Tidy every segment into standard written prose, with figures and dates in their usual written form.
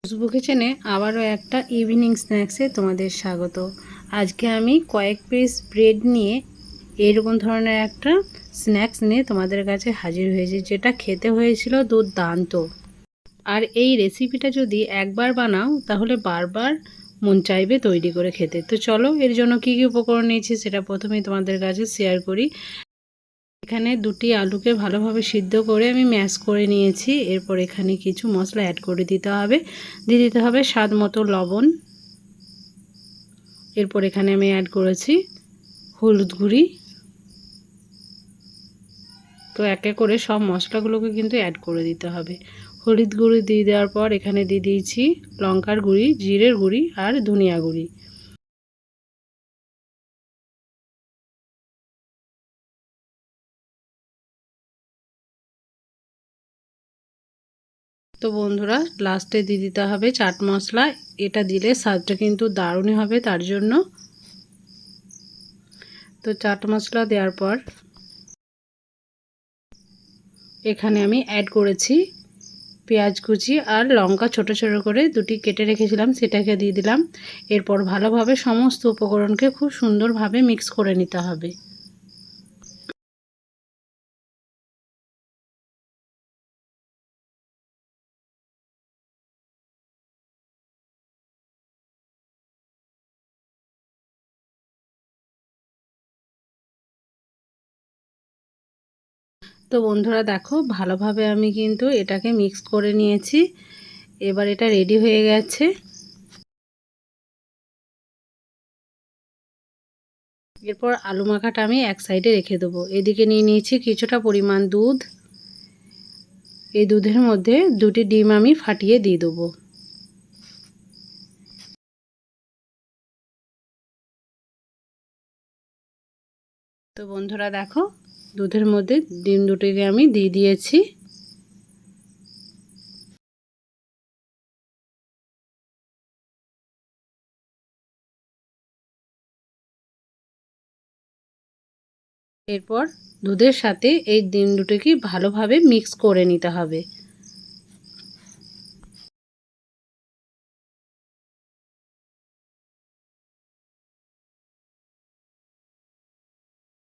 খুশবু কিচেনে আবারও একটা ইভিনিং স্ন্যাক্সে তোমাদের স্বাগত। আজকে আমি কয়েক পিস ব্রেড নিয়ে এরকম ধরনের একটা স্ন্যাক্স নিয়ে তোমাদের কাছে হাজির হয়েছি, যেটা খেতে হয়েছিল দুর্দান্ত। আর এই রেসিপিটা যদি একবার বানাও তাহলে বারবার মন চাইবে তৈরি করে খেতে। তো চলো এর জন্য কী কী উপকরণ নিয়েছি সেটা প্রথমেই তোমাদের কাছে শেয়ার করি। এখানে দুটি আলুকে ভালোভাবে সিদ্ধ করে আমি ম্যাশ করে নিয়েছি। এরপর এখানে কিছু মশলা অ্যাড করে দিয়ে দিতে হবে স্বাদ মতো লবণ। এরপর এখানে আমি অ্যাড করেছি হলুদ গুঁড়ি। তো একে করে সব মশলাগুলোকে কিন্তু অ্যাড করে দিতে হবে। হলুদ গুঁড়ি দিয়ে দেওয়ার পর এখানে দিয়ে দিয়েছি লঙ্কার গুঁড়ি, জিরের গুঁড়ি আর ধনিয়া গুঁড়ি। তো বন্ধুরা লাস্টে দিয়ে দিতে হবে চাট মশলা। এটা দিলে স্বাদটা কিন্তু দারুণই হবে তার জন্য। তো চাট মশলা দেওয়ার পর এখানে আমি অ্যাড করেছি পেঁয়াজ কুচি আর লঙ্কা ছোট ছোট করে দুটি কেটে রেখেছিলাম, সেটাকে দিয়ে দিলাম। এরপর ভালোভাবে সমস্ত উপকরণকে খুব সুন্দরভাবে মিক্স করে নিতে হবে। তো বন্ধুরা দেখো ভালোভাবে আমি কিন্তু এটাকে মিক্স করে নিয়েছি। এবার এটা রেডি হয়ে গেছে। এরপর আলু মাখাটা আমি এক সাইডে রেখে দেবো। এদিকে নিয়ে নিয়েছি কিছুটা পরিমাণ দুধ। এই দুধের মধ্যে দুটি ডিম আমি ফাটিয়ে দিয়ে দেবো। তো বন্ধুরা দেখো দুধের মধ্যে ডিম দুটিকে আমি দিয়ে দিয়েছি। এরপর দুধের সাথে এই ডিম দুটোকে ভালোভাবে মিক্স করে নিতে হবে।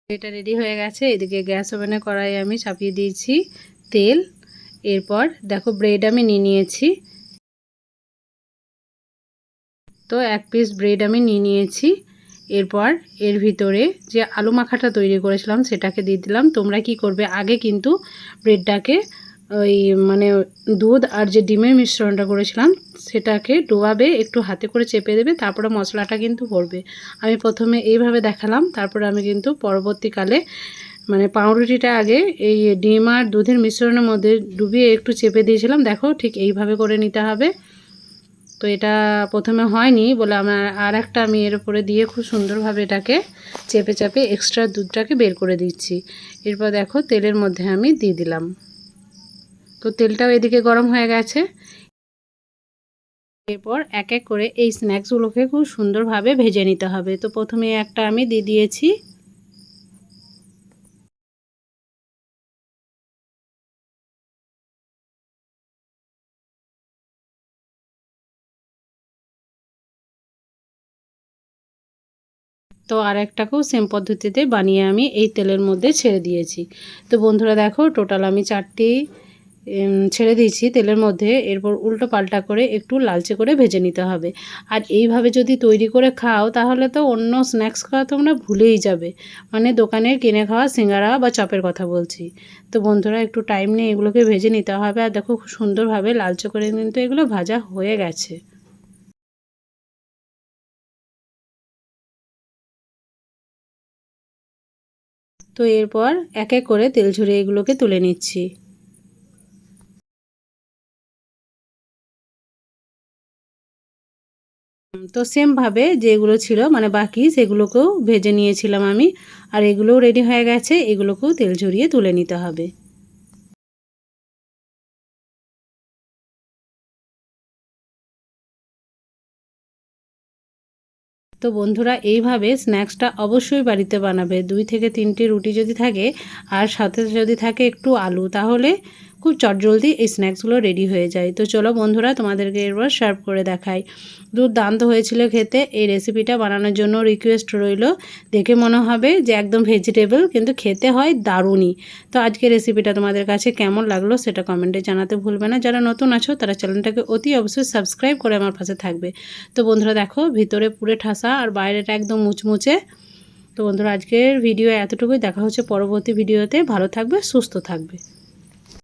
এটা রেডি হয়ে গেছে। এদিকে গ্যাস ওভেনে কড়াই আমি চাপিয়ে দিয়েছি তেল। এরপর দেখো ব্রেড আমি নিয়ে নিয়েছি। তো এক পিস ব্রেড আমি নিয়ে নিয়েছি। এরপর এর ভিতরে যে আলু মাখাটা তৈরি করেছিলাম সেটাকে দিয়ে দিলাম। তোমরা কি করবে, আগে কিন্তু ব্রেডটাকে ওই মানে দুধ আর যে ডিমের মিশ্রণটা করেছিলাম সেটাকে ডোবাবে, একটু হাতে করে চেপে দেবে, তারপরে মশলাটা কিন্তু ভরবে। আমি প্রথমে এইভাবে দেখালাম, তারপরে আমি কিন্তু পরবর্তীকালে মানে পাউরুটিটা আগে এই ডিম আর দুধের মিশ্রণের মধ্যে ডুবিয়ে একটু চেপে দিয়েছিলাম। দেখো ঠিক এইভাবে করে নিতে হবে। তো এটা প্রথমে হয়নি বলে আমার আর একটা আমি এর উপরে দিয়ে খুব সুন্দরভাবে এটাকে চেপে চেপে এক্সট্রা দুধটাকে বের করে দিচ্ছি। এরপর দেখো তেলের মধ্যে আমি দিয়ে দিলাম। তো তেলটাও এদিকে গরম হয়ে গেছে। এরপর এক এক করে এই স্ন্যাক্সগুলোকে খুব সুন্দরভাবে ভেজে নিতে হবে। তো প্রথমে একটা আমি দিয়ে দিয়েছি। তো আর একটাকেও সেম পদ্ধতিতে বানিয়ে আমি এই তেলের মধ্যে ছেড়ে দিয়েছি। তো বন্ধুরা দেখো টোটাল আমি 4টি ছেড়ে দিয়েছি তেলের মধ্যে। এরপর উল্টো পাল্টা করে একটু লালচে করে ভেজে নিতে হবে। আর এইভাবে যদি তৈরি করে খাও তাহলে তো অন্য স্ন্যাক্স খাওয়া তোমরা ভুলেই যাবে, মানে দোকানের কিনে খাওয়া সিঙ্গারা বা চপের কথা বলছি। তো বন্ধুরা একটু টাইম নিয়ে এগুলোকে ভেজে নিতে হবে। আর দেখো খুব সুন্দরভাবে লালচে করে কিন্তু এগুলো ভাজা হয়ে গেছে। তো এরপর এক এক করে তেল ঝরিয়ে এগুলোকে তুলে নিচ্ছি। তো সেমভাবে যেগুলো ছিল মানে বাকি সেগুলোকেও ভেজে নিয়েছিলাম আমি। আর এগুলোও রেডি হয়ে গেছে, এগুলোকেও তেল ঝরিয়ে তুলে নিতে হবে। তো বন্ধুরা এইভাবে স্ন্যাক্সটা অবশ্যই বাড়িতে বানাবে। 2 থেকে 3টি রুটি যদি থাকে আর সাথে যদি থাকে একটু আলু, তাহলে খুব চটজলদি এই স্ন্যাক্সগুলো রেডি হয়ে যায়। তো চলো বন্ধুরা তোমাদেরকে এবার সার্ভ করে দেখাই। দুর্দান্ত হয়েছিল খেতে। এই রেসিপিটা বানানোর জন্য রিকোয়েস্ট রইল। দেখে মনে হবে যে একদম ভেজিটেবল, কিন্তু খেতে হয় দারুণই। তো আজকে রেসিপিটা তোমাদের কাছে কেমন লাগলো সেটা কমেন্টে জানাতে ভুলবে না। যারা নতুন আছো তারা চ্যানেলটাকে অতি অবশ্যই সাবস্ক্রাইব করে আমার পাশে থাকবে। তো বন্ধুরা দেখো, ভিতরে পুরে ঠাসা আর বাইরেটা একদম মুচমুচে। তো বন্ধুরা আজকের ভিডিও এতটুকুই। দেখা হচ্ছে পরবর্তী ভিডিওতে। ভালো থাকবে, সুস্থ থাকবে।